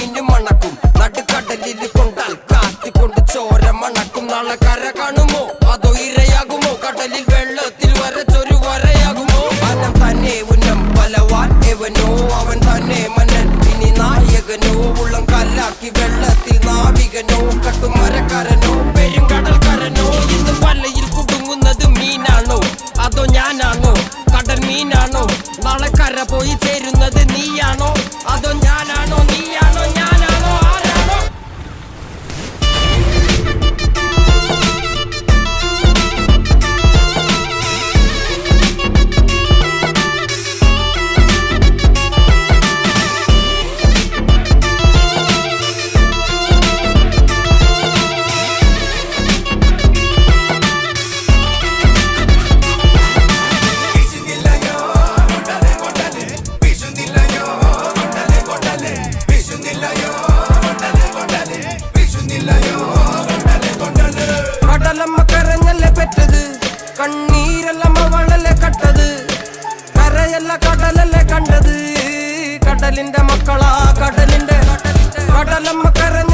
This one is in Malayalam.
മീനും മണക്കും നടുക്കടലിൽ കൊണ്ടാൽ കാറ്റിക്കൊണ്ട് ചോര മണക്കും നാളെ കര കാണുമോ അതോ ഇരയാകുമോ കടലിൽ വെള്ളത്തിൽ വരച്ചൊരു വരയാകുമോ അനം തന്നെ ഉന്നം ബലവാൻ എവനോ അവൻ തന്നെ മന്നൻ ഇനി നായകനോ ഉള്ളം കല്ലാക്കി വെള്ളത്തിൽ നാവികനോ കട്ടുമരക്കാരനോ പെരുങ്കടൽക്കാരനോ ഇന്ന് വലയിൽ കുടുങ്ങുന്നത് മീനാണോ അതോ ഞാനാണോ കടൽ മീനാണോ നാളെ കര പോയി ചേരുന്നത് നീയാണോ അതോ ഞാനാണോ നീയാണോ ഞാനാണോ ആരാണോ കടലമ്മ കരഞ്ഞല്ലേ പെറ്റത് കണ്ണീരെല്ലാം അവളല്ലേ കട്ടത് കരയല്ല കടലല്ലേ കണ്ടത് കടലിന്റെ മക്കളാ കടലിന്റെ കടലമ്മ കരഞ്ഞ